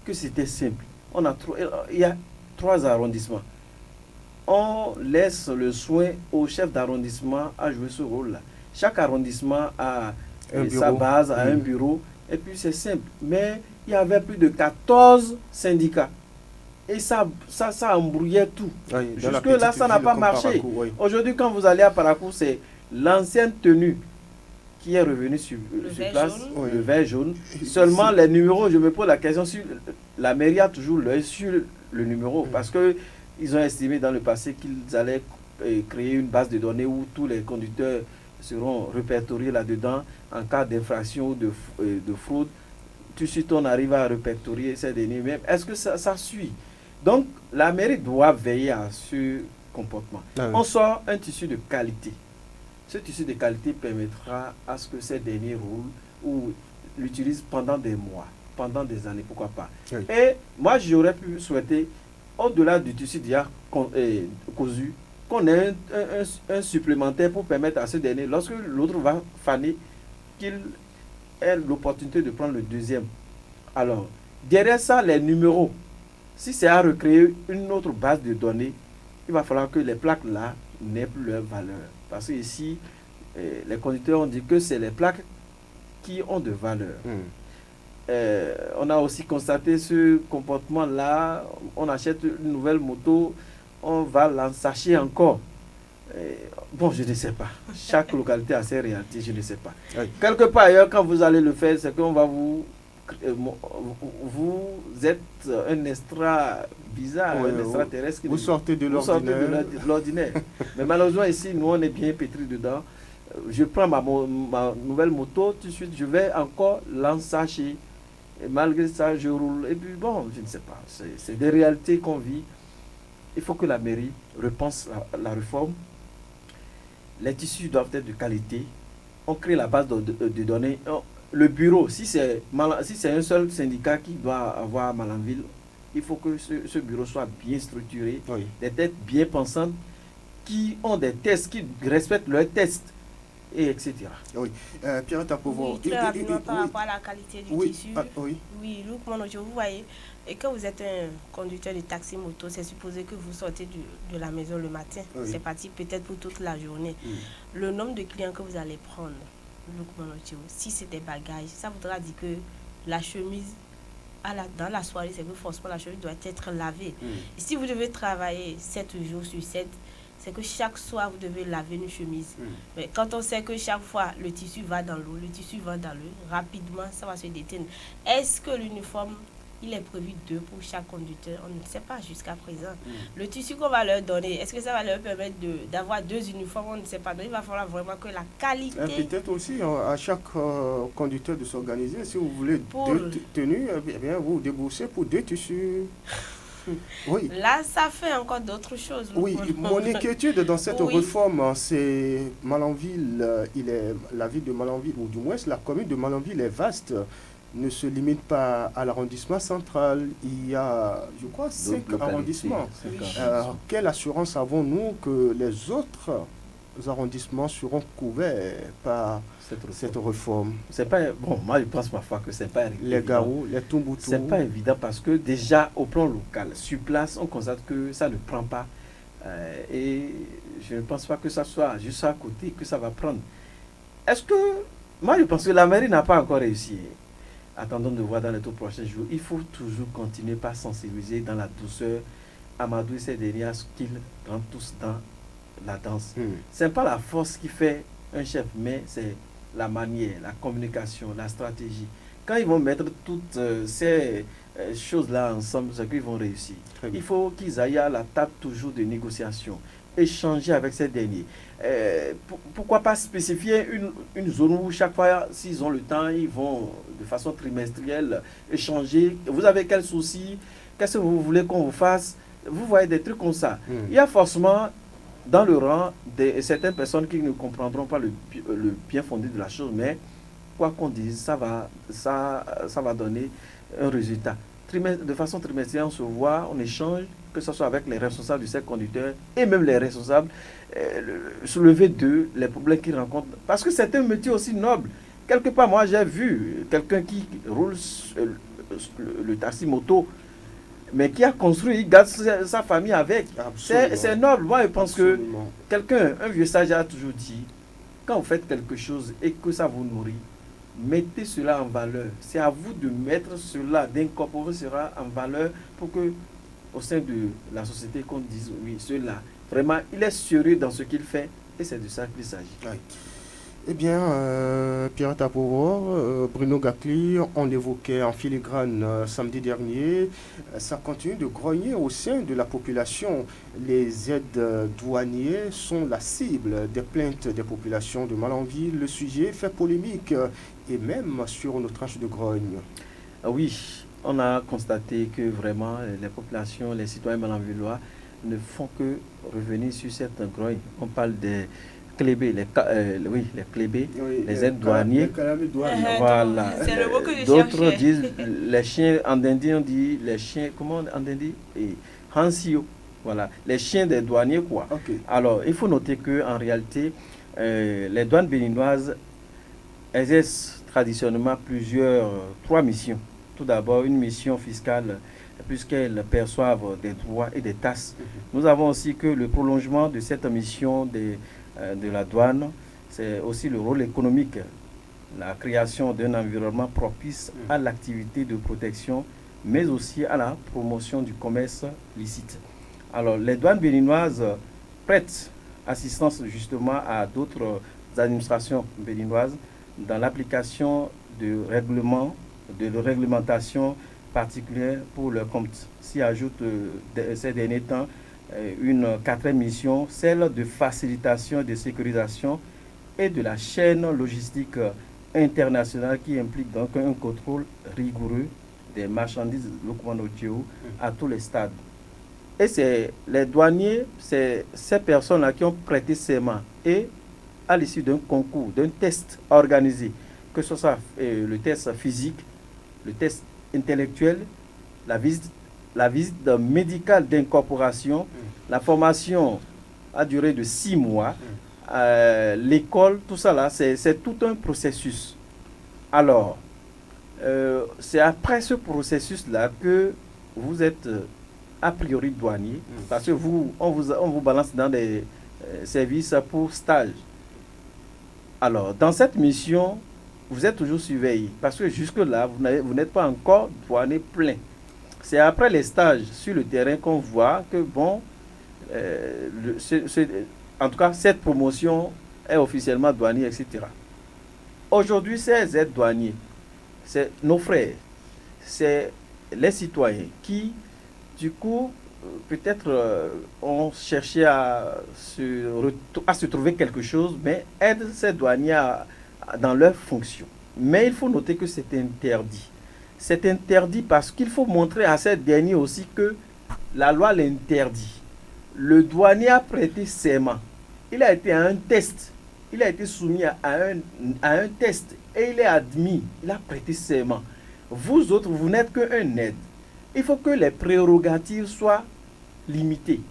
que c'était simple. Il y a 3 arrondissements. On laisse le soin au chef d'arrondissement à jouer ce rôle-là. Chaque arrondissement a sa base, a un bureau, et puis c'est simple. Mais il y avait plus de 14 syndicats. Et ça embrouillait tout. Jusque-là, ça n'a pas marché. Parakou, oui. Aujourd'hui, quand vous allez à Parakou, c'est l'ancienne tenue qui est revenu sur place, le vert jaune. Seulement les numéros, je me pose la question, si la mairie a toujours l'œil sur le numéro, parce qu'ils ont estimé dans le passé qu'ils allaient créer une base de données où tous les conducteurs seront répertoriés là-dedans en cas d'infraction ou de fraude. Tout de suite, on arrive à répertorier ces données. Mais est-ce que ça suit? Donc, la mairie doit veiller à ce comportement. On sort un tissu de qualité. Ce tissu de qualité permettra à ce que ces derniers roulent ou l'utilisent pendant des mois, pendant des années, pourquoi pas. Oui. Et moi, j'aurais pu souhaiter, au-delà du tissu déjà cousu, qu'on ait un supplémentaire pour permettre à ce dernier, lorsque l'autre va faner, qu'il ait l'opportunité de prendre le deuxième. Alors, derrière ça, les numéros, si c'est à recréer une autre base de données, il va falloir que les plaques là n'aient plus leur valeur. Parce que ici, les conducteurs ont dit que c'est les plaques qui ont de valeur. On a aussi constaté ce comportement-là. On achète une nouvelle moto, on va l'ensacher encore. Bon, je ne sais pas. Chaque localité a ses réalités, je ne sais pas. Oui. Quelque part ailleurs, quand vous allez le faire, c'est qu'on va vous êtes un extra bizarre, un extraterrestre. Vous sortez de l'ordinaire. Mais malheureusement, ici, nous, on est bien pétris dedans. Je prends ma nouvelle moto, tout de suite, je vais encore l'ensacher. Et malgré ça, je roule. Et puis, bon, je ne sais pas. C'est des réalités qu'on vit. Il faut que la mairie repense la réforme. Les tissus doivent être de qualité. On crée la base de données. le bureau, si c'est un seul syndicat qui doit avoir à Malanville, il faut que ce bureau soit bien structuré, Oui. des têtes bien pensantes qui ont des tests, qui respectent leurs tests, et etc. Oui. Pierre Tapovo. Oui, très rapidement par rapport à la qualité du tissu. Oui. Oui, Luc Monojo, vous voyez, et quand vous êtes un conducteur de taxi moto, c'est supposé que vous sortez de la maison le matin. Oui. C'est parti peut-être pour toute la journée. Le nombre de clients que vous allez prendre, Luc Monojo, si c'est des bagages, ça voudra dire que la chemise dans la soirée, c'est que forcément la chemise doit être lavée. Et si vous devez travailler 7 jours sur 7, c'est que chaque soir, vous devez laver une chemise. Mais quand on sait que chaque fois, le tissu va dans l'eau, rapidement, ça va se déteindre. Est-ce que l'uniforme, il est prévu 2 pour chaque conducteur? On ne sait pas jusqu'à présent. Le tissu qu'on va leur donner, est-ce que ça va leur permettre d'avoir 2 uniformes? On ne sait pas. Donc, il va falloir vraiment que la qualité... Peut-être aussi à chaque conducteur de s'organiser. Si vous voulez 2 tenues, eh bien, vous déboursez pour 2 tissus. Oui. Là, ça fait encore d'autres choses. Oui, mon inquiétude dans cette réforme, c'est Malanville, la ville de Malanville, ou du moins la commune de Malanville est vaste, ne se limite pas à l'arrondissement central. Il y a, je crois, 5 arrondissements. Quelle assurance avons-nous que les autres arrondissements seront couverts par cette réforme? C'est pas bon. Moi, je pense parfois que c'est pas évident. Les Garous, les Tombouctou. C'est pas évident parce que déjà au plan local, sur place, on constate que ça ne prend pas. Et je ne pense pas que ça soit juste à côté que ça va prendre. Est-ce que moi, je pense que la mairie n'a pas encore réussi. Attendons de voir dans les tout prochains jours. Il faut toujours continuer par sensibiliser dans la douceur, amadouer ces derniers à ce qu'ils rentrent tous dans la danse. Ce n'est pas la force qui fait un chef, mais c'est la manière, la communication, la stratégie. Quand ils vont mettre toutes ces choses-là ensemble, c'est qu'ils vont réussir. Il faut qu'ils aillent à la table toujours de négociation, échanger avec ces derniers. Pourquoi pas spécifier une zone où chaque fois, s'ils ont le temps, ils vont de façon trimestrielle échanger. Vous avez quel souci? Qu'est-ce que vous voulez qu'on vous fasse? Vous voyez des trucs comme ça. Il y a forcément dans le rang certaines personnes qui ne comprendront pas le bien fondé de la chose, mais quoi qu'on dise, ça va donner un résultat. De façon trimestrielle, on se voit, on échange, que ce soit avec les responsables du secteur conducteur et même les responsables, soulever d'eux les problèmes qu'ils rencontrent. Parce que c'est un métier aussi noble. Quelque part, moi, j'ai vu quelqu'un qui roule le taxi moto, mais qui a construit, il garde sa famille avec. C'est noble. Moi, je pense que un vieux sage a toujours dit, quand vous faites quelque chose et que ça vous nourrit, mettez cela en valeur. C'est à vous de mettre cela, d'incorporer cela en valeur pour que, au sein de la société, qu'on dise, oui, cela, vraiment, il est sérieux dans ce qu'il fait et c'est de ça qu'il s'agit. Oui. Eh bien, Pierre Tapovo, Bruno Gakli, on l'évoquait en filigrane samedi dernier, ça continue de grogner au sein de la population. Les aides douaniers sont la cible des plaintes des populations de Malanville. Le sujet fait polémique et même sur nos tranches de grogne. Oui, on a constaté que vraiment les populations, les citoyens malanvillois ne font que revenir sur cette grogne. On parle des clébés, les clébés, les aides douaniers. Voilà. C'est le mot que je D'autres cherchais. disent les chiens, en Dindi, on dit les chiens, comment en Dindi? Hansio. Voilà, les chiens des douaniers, quoi. Okay. Alors, il faut noter qu'en réalité, les douanes béninoises exercent traditionnellement 3 missions. Tout d'abord, une mission fiscale, puisqu'elles perçoivent des droits et des taxes. Nous avons aussi que le prolongement de cette mission de la douane, c'est aussi le rôle économique, la création d'un environnement propice à l'activité de protection, mais aussi à la promotion du commerce licite. Alors, les douanes béninoises prêtent assistance justement à d'autres administrations béninoises dans l'application de réglementations particulières pour leur compte. S'y ajoute ces derniers temps une 4e mission, celle de facilitation et de sécurisation et de la chaîne logistique internationale qui implique donc un contrôle rigoureux des marchandises à tous les stades. Et c'est les douaniers, c'est ces personnes-là qui ont prêté serment et à l'issue d'un concours, d'un test organisé, que ce soit le test physique, le test intellectuel, la visite médicale d'incorporation, la formation à durée de 6 mois, l'école, tout ça là, c'est tout un processus. Alors, c'est après ce processus-là que vous êtes a priori douanier, parce que on vous balance dans des services pour stage. Alors, dans cette mission, vous êtes toujours surveillé, parce que jusque-là, vous n'êtes pas encore douanier plein. C'est après les stages sur le terrain qu'on voit que, bon, en tout cas, cette promotion est officiellement douanier, etc. Aujourd'hui, ces aides-douaniers, c'est nos frères, c'est les citoyens qui, du coup, peut-être ont cherché à se trouver quelque chose, mais aident ces douaniers dans leurs fonctions. Mais il faut noter que c'est interdit. C'est interdit parce qu'il faut montrer à ces derniers aussi que la loi l'interdit. Le douanier a prêté serment. Il a été à un test. Il a été soumis à un test et il est admis. Il a prêté serment. Vous autres, vous n'êtes qu'un aide. Il faut que les prérogatives soient limitées.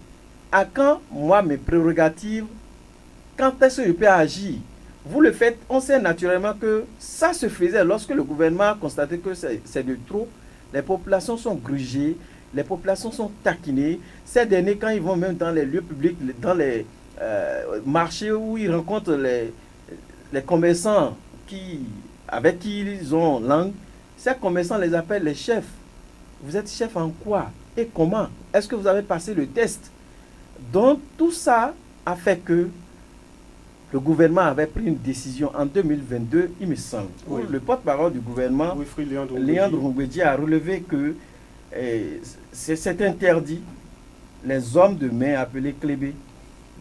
À quand, moi, mes prérogatives, quand est-ce que je peux agir? Vous le faites, on sait naturellement que ça se faisait lorsque le gouvernement a constaté que c'est de trop. Les populations sont grugées, les populations sont taquinées. Ces derniers, quand ils vont même dans les lieux publics, dans les marchés où ils rencontrent les commerçants avec qui ils ont langue, ces commerçants les appellent les chefs. Vous êtes chef en quoi et comment? Est-ce que vous avez passé le test? Donc tout ça a fait que le gouvernement avait pris une décision en 2022, il me semble. Oui. Le porte-parole du gouvernement, Léandre Ngoubedi, a relevé que c'est interdit les hommes de main appelés clébés,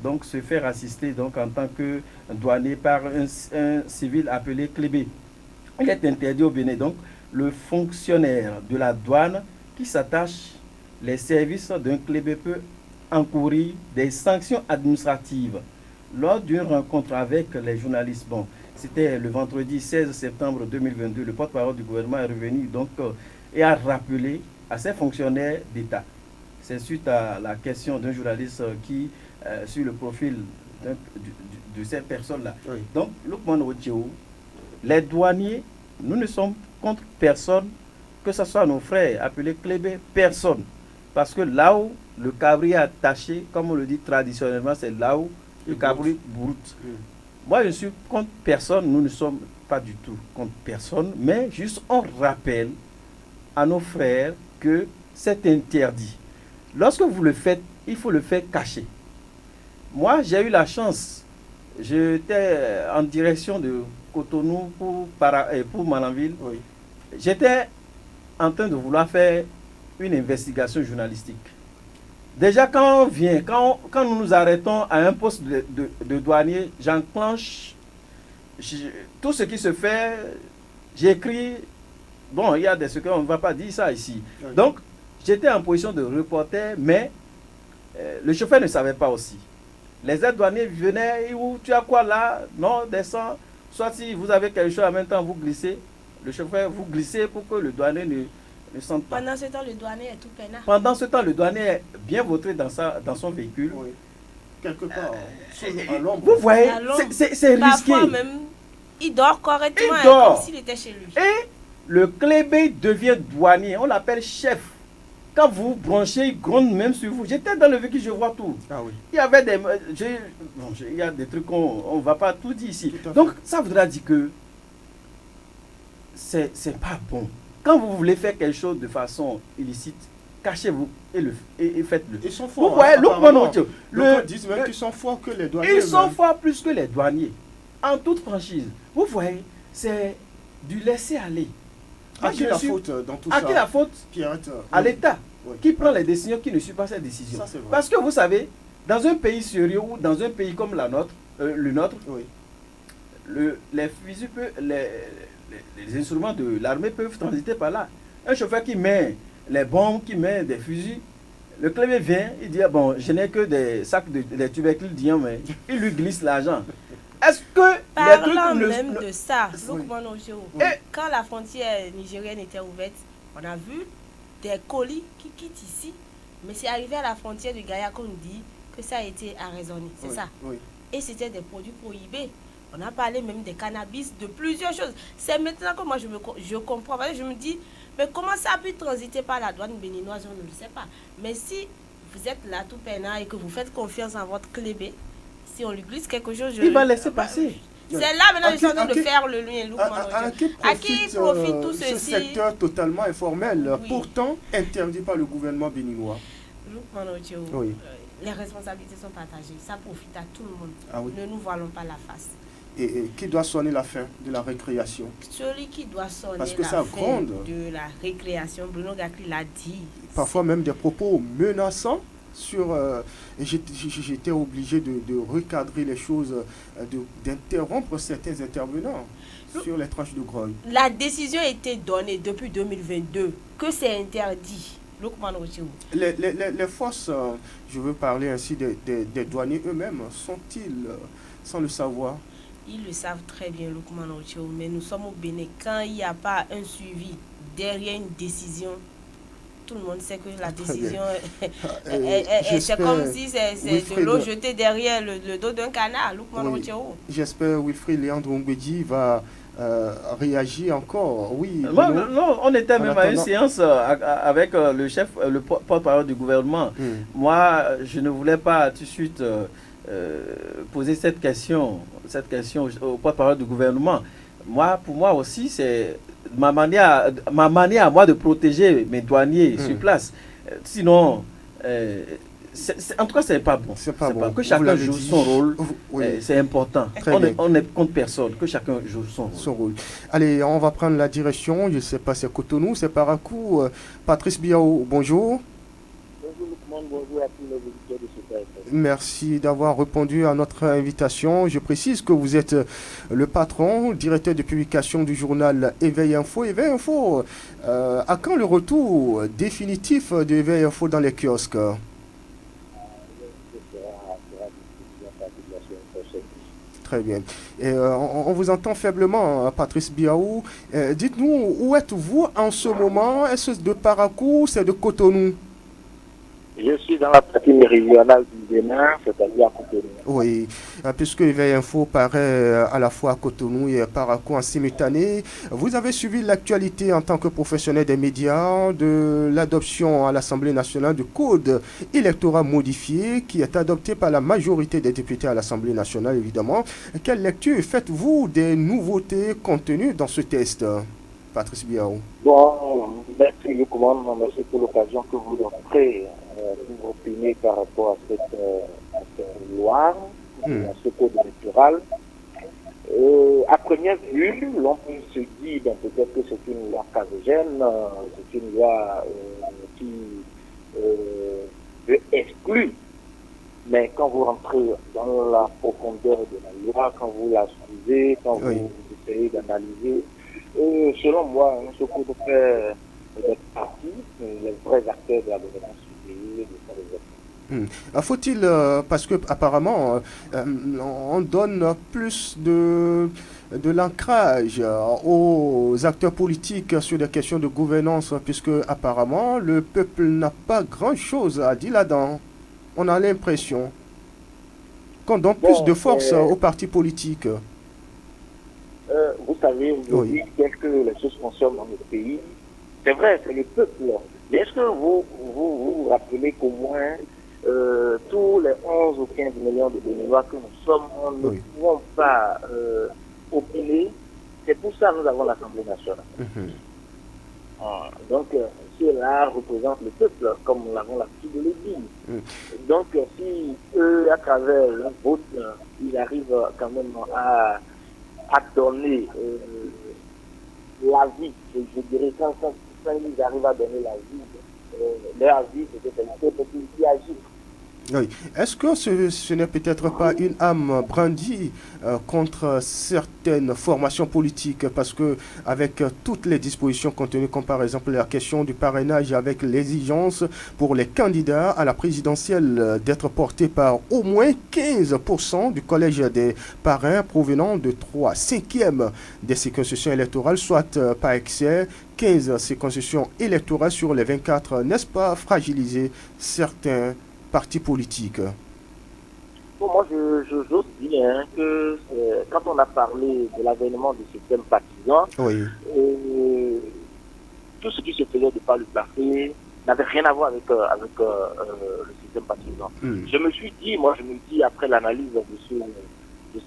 donc se faire assister donc, en tant que douanier par un civil appelé clébé. Il est interdit au Bénin. Donc, le fonctionnaire de la douane qui s'attache les services d'un clébé peut encourir des sanctions administratives. Lors d'une rencontre avec les journalistes, bon, c'était le vendredi 16 septembre 2022, le porte-parole du gouvernement est revenu donc, et a rappelé à ces fonctionnaires d'État. C'est suite à la question d'un journaliste qui, sur le profil de cette personne-là. Oui. Donc, Lukman Otjeo, les douaniers, nous ne sommes contre personne, que ce soit nos frères appelés clébés, personne. Parce que là où le cabri est attaché, comme on le dit traditionnellement, c'est là où le cabri broute. Moi, je suis contre personne, nous ne sommes pas du tout contre personne, mais juste on rappelle à nos frères que c'est interdit. Lorsque vous le faites, il faut le faire caché. Moi, j'ai eu la chance, j'étais en direction de Cotonou pour Malanville. Oui. J'étais en train de vouloir faire une investigation journalistique. Déjà, quand on vient, quand nous nous arrêtons à un poste de douanier, j'enclenche tout ce qui se fait, j'écris. Bon, il y a des secrets, on ne va pas dire ça ici. Oui. Donc, j'étais en position de reporter, mais le chauffeur ne savait pas aussi. Les aides douaniers venaient, où tu as quoi là? Non, descends. Soit si vous avez quelque chose en même temps, vous glissez. Le chauffeur, vous glissez pour que le douanier ne sente pas. Pendant ce temps, le douanier est tout peinard. Pendant ce temps, le douanier est bien vautré dans son véhicule. Oui. Quelque part, à l'ombre. Vous voyez, c'est risqué. Parfois même, il dort correctement, comme s'il était chez lui. Et le clébé devient douanier. On l'appelle chef. Quand vous branchez, il gronde même sur vous. J'étais dans le véhicule, je vois tout. Ah oui. Il y avait il y a des trucs qu'on ne va pas tout dire ici. Tout donc, ça voudra dire que c'est pas bon. Quand vous voulez faire quelque chose de façon illicite, cachez-vous et faites-le. Ils sont forts. Vous voyez, le disent même qu'ils sont forts que les douaniers. Ils sont forts plus que les douaniers. En toute franchise. Vous voyez, c'est du laisser-aller. À qui la faute dans tout ça? À qui la faute? À l'État, oui, qui prend les décisions, qui ne suit pas ces décisions. Ça, parce que vous savez, dans un pays sérieux ou dans un pays comme le nôtre, oui, les fusils les instruments de l'armée peuvent transiter par là. Un chauffeur qui met les bombes, qui met des fusils, le clébé vient, il dit, bon, je n'ai que des sacs de tubercules, mais il lui glisse l'argent. Est-ce que Parlant même de ça, Oui. quand la frontière nigérienne était ouverte, on a vu des colis qui quittent ici, mais c'est arrivé à la frontière du Gaïa qu'on dit que ça a été arraisonné, c'est Oui, ça. oui. Et c'était des produits prohibés. On a parlé même des cannabis, de plusieurs choses. C'est maintenant que moi je comprends. Parce que je me dis, mais comment ça a pu transiter par la douane béninoise, on ne le sait pas. Mais si vous êtes là tout peinard et que vous faites confiance en votre clébé, si on lui glisse quelque chose, il va laisser passer. C'est là maintenant qu'ils sont en train de faire le lien. À qui profite tout ce ceci? secteur totalement informel, Oui. pourtant interdit par le gouvernement béninois? Oui. Les responsabilités sont partagées. Ça profite à tout le monde. Ah oui. Ne nous voilons pas la face. Et qui doit sonner la fin de la récréation? Celui qui doit sonner Parce que la ça fin gronde. de la récréation, Bruno Gakri l'a dit. Parfois même des propos menaçants sur... et j'étais obligé de recadrer les choses, d'interrompre certains intervenants sur les tranches de grogne. La décision a été donnée depuis 2022 que c'est interdit. Les forces, je veux parler ainsi des douaniers eux-mêmes, sont-ils, sans le savoir? Ils le savent très bien, Lukman Ocho, mais nous sommes au Bénin. Quand il n'y a pas un suivi derrière une décision, tout le monde sait que la décision, c'est comme si c'est de l'eau jetée derrière le dos d'un canard, Lukman Ocho. J'espère Wilfried Léandre Ngwedi va réagir encore. Oui. Non, on était même à une séance avec le chef, le porte-parole du gouvernement. Moi, je ne voulais pas tout de suite poser cette question au porte-parole du gouvernement. Pour moi aussi, c'est ma manière à moi de protéger mes douaniers sur place. Sinon, en tout cas, c'est pas bon. C'est pas bon. Que chacun joue son rôle, c'est important. On n'est contre personne, que chacun joue son rôle. Allez, on va prendre la direction. Je ne sais pas, c'est Cotonou, c'est Parakou. Patrice Biao, bonjour. Bonjour à tous les auditeurs de ce podcast. Merci d'avoir répondu à notre invitation. Je précise que vous êtes le patron, directeur de publication du journal Éveil Info. Éveil Info, à quand le retour définitif de Éveil Info dans les kiosques? Très bien. Et on vous entend faiblement, Patrice Biaou. Dites-nous, où êtes-vous en ce moment? Est-ce de Parakou ou c'est de Cotonou? Je suis dans la partie méridionale du Bénin, c'est-à-dire à Cotonou. Oui, puisque Éveil Info paraît à la fois à Cotonou et à Parakou en simultané. Vous avez suivi l'actualité en tant que professionnel des médias de l'adoption à l'Assemblée nationale du code électoral modifié qui est adopté par la majorité des députés à l'Assemblée nationale, évidemment. Quelle lecture faites-vous des nouveautés contenues dans ce texte, Patrice Biaou? Bon, merci le commandant, merci pour l'occasion que vous offrez pour opiner par rapport à cette loi, à ce code électoral. À première vue, l'on peut se dire peut-être que c'est une loi casogène, c'est une loi qui veut exclure. Mais quand vous rentrez dans la profondeur de la loi, quand vous la suivez, quand vous essayez d'analyser, selon moi, ce code fait partie les vrais acteurs de la gouvernance du pays, faut-il, parce que apparemment on donne plus de l'ancrage aux acteurs politiques sur des questions de gouvernance, puisque apparemment le peuple n'a pas grand-chose à dire là-dedans. On a l'impression qu'on donne plus de force aux partis politiques. Vous savez, aujourd'hui, tel que les choses fonctionnent dans notre pays, c'est vrai, c'est le peuple. Mais est-ce que vous rappelez qu'au moins tous les 11 ou 15 millions de Béninois que nous sommes, ne pouvons pas opiner? C'est pour ça que nous avons l'Assemblée nationale. Donc, cela représente le peuple, comme nous l'avons l'habitude de le dire. Donc, si eux, à travers leur vote, ils arrivent quand même à donner l'avis, je dirais, quand ils arrivent à donner l'avis, leur avis, c'est le peuple qui agit. Oui. Est-ce que ce n'est peut-être pas une âme brandie contre certaines formations politiques parce que avec toutes les dispositions contenues, comme par exemple la question du parrainage avec l'exigence pour les candidats à la présidentielle d'être portés par au moins 15% du collège des parrains provenant de 3/5 des circonscriptions électorales, soit par excès 15 circonscriptions électorales sur les 24, n'est-ce pas fragiliser certains partis politiques? Bon, moi, j'ose dire que quand on a parlé de l'avènement du système partisan, Oui. Tout ce qui se faisait de par le passé n'avait rien à voir avec le système partisan. Je me dis après l'analyse de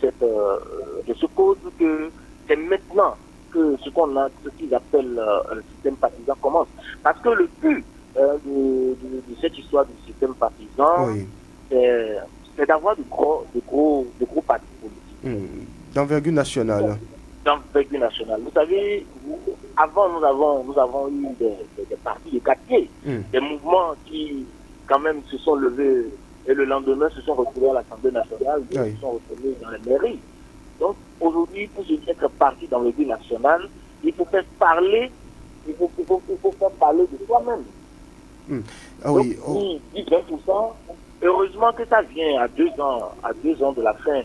ce code que c'est maintenant que ce qu'ils appellent le système partisan commence. Parce que le but de cette histoire du système partisan, Oui. c'est d'avoir de gros partis politiques. D'envergure nationale. D'envergure nationale. Vous savez, avant, nous avons eu des partis de quartier, des mouvements qui, quand même, se sont levés et le lendemain se sont retrouvés à l'Assemblée nationale, se sont retrouvés dans les mairies. Donc, aujourd'hui, pour être parti d'envergure nationale, il faut faire parler, il faut faire parler de soi-même. Oui. Donc, 10-20%, heureusement que ça vient à 2 ans de la fin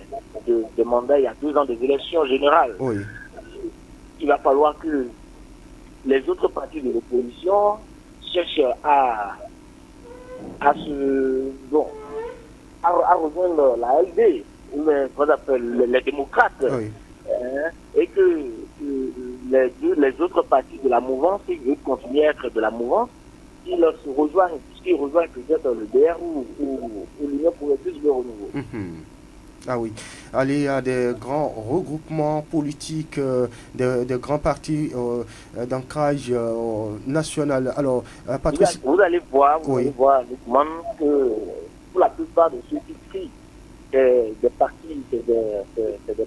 de mandat, il y a 2 ans des élections générales. Oui. Il va falloir que les autres partis de l'opposition cherchent à rejoindre la LD, ou qu'on appelle les démocrates, Oui. Et que les autres partis de la mouvance, s'ils veulent continuer à être de la mouvance, ils se rejoignent, puisqu'ils rejoignent peut-être le DR ou l'Union progressiste de renouveau. Ah oui, aller à des grands regroupements politiques, des grands partis d'ancrage national. Alors, Patrice... Vous allez voir, Lukman, que pour la plupart de ceux qui crient, c'est des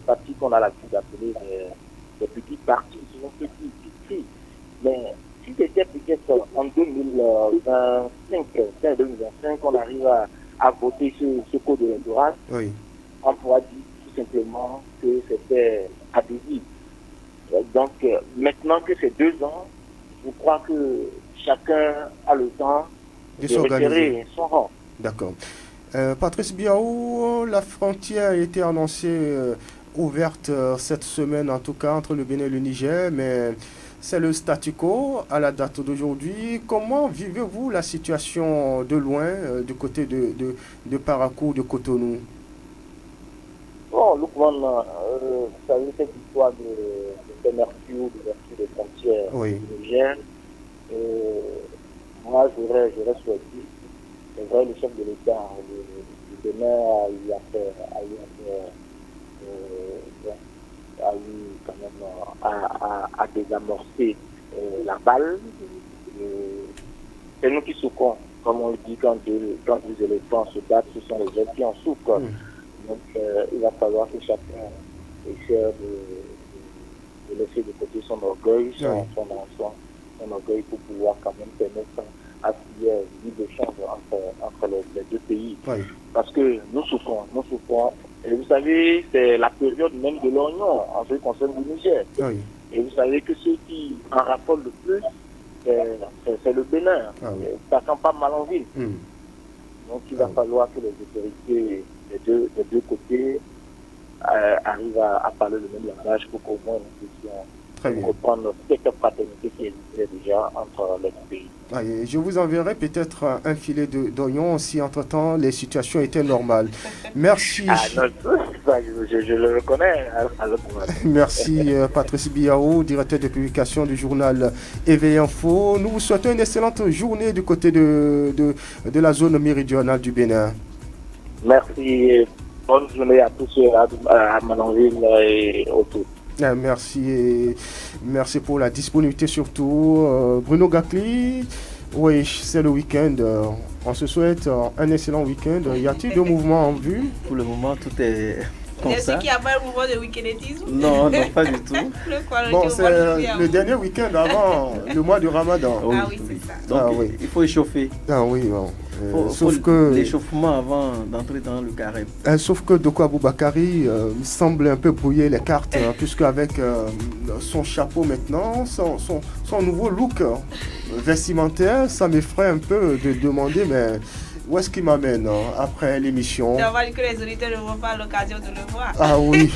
partis qu'on a l'habitude d'appeler des petits partis, ce sont ceux qui crient. Mais si c'était peut-être en 2025, on arrive à voter ce code électoral, on pourra dire tout simplement que c'était abusif. Donc, maintenant que c'est 2 ans, je crois que chacun a le temps de retirer son rang. D'accord. Patrice Biaou, la frontière a été annoncée ouverte cette semaine, en tout cas, entre le Bénin et le Niger, mais c'est le statu quo à la date d'aujourd'hui. Comment vivez-vous la situation de loin, du côté de Parakou, de Cotonou? Bon, Lukman, vous savez, cette histoire de Mercure, d'ouverture des frontières du Niger, moi, j'aurais souhaité, c'est vrai, le chef de l'État, le Bénin a eu quand même à désamorcer la balle. C'est nous qui souffrons, comme on le dit, quand les éléphants se battent, ce sont les autres qui en souffrent. Donc, il va falloir que chacun essaie de laisser de côté son orgueil, son orgueil pour pouvoir quand même permettre à ce qu'il y ait libre-échange entre les deux pays. Parce que nous souffrons. Et vous savez, c'est la période même de l'oignon en ce qui concerne le Niger. Et vous savez que ceux qui en raffolent le plus, c'est le Bénin. Ça sent pas mal en ville. Donc, il va falloir que les autorités des deux côtés arrivent à parler le même langage pour qu'au moins nous puissions reprendre cette fraternité qui existait déjà entre les deux pays. Je vous enverrai peut-être un filet d'oignons si entre-temps les situations étaient normales. Merci. Je le reconnais. Merci Patrice Biaou, directeur de publication du journal Éveil Info. Nous vous souhaitons une excellente journée du côté de la zone méridionale du Bénin. Merci. Bonne journée à tous ceux à Manonville et autour. Merci et merci pour la disponibilité surtout. Bruno Gakli, oui, c'est le week-end. On se souhaite un excellent week-end. Y a-t-il de mouvements en vue? Pour le moment, tout est comme ça. Est-ce qu'il n'y a pas un mouvement de week-endisme? Non, pas du tout. Bon, c'est le dernier week-end avant le mois du Ramadan. Ah oui, c'est ça. Donc, il faut échauffer. Ah oui, bon. Sauf que l'échauffement avant d'entrer dans le carême. Sauf que Doko Aboubakari semble un peu brouiller les cartes, puisque avec son chapeau maintenant, son nouveau look vestimentaire, ça m'effraie un peu de demander, mais où est-ce qu'il m'amène après l'émission? C'est normal que les auditeurs n'auront pas l'occasion de le voir. Ah oui,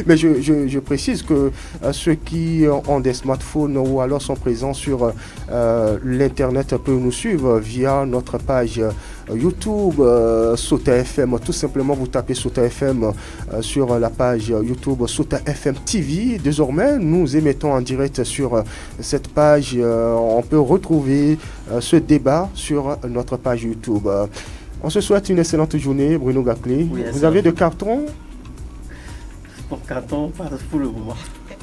mais je précise que ceux qui ont des smartphones ou alors sont présents sur l'internet peuvent nous suivre via notre page YouTube Sota FM. Tout simplement, vous tapez Sota FM sur la page YouTube Sota FM TV. Désormais, nous émettons en direct sur cette page. On peut retrouver ce débat sur notre page YouTube. On se souhaite une excellente journée, Bruno Gaclé. Oui, vous avez de cartons? Mon carton, pas pour le moment.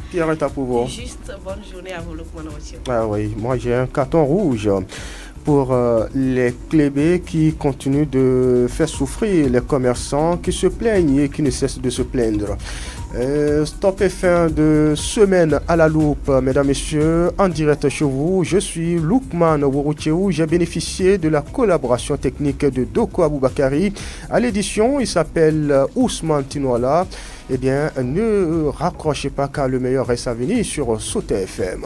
Pierre est à pouvoir. Juste bonne journée à vous, Lukman Rochio. Ah oui, moi j'ai un carton rouge pour les clébés qui continuent de faire souffrir les commerçants qui se plaignent et qui ne cessent de se plaindre. Stop et fin de semaine à la loupe, mesdames, messieurs, en direct chez vous. Je suis Lukman Worocheou. J'ai bénéficié de la collaboration technique de Doko Aboubakari. À l'édition, il s'appelle Ousmane Tinoala. Eh bien, ne raccrochez pas car le meilleur reste à venir sur Sota FM.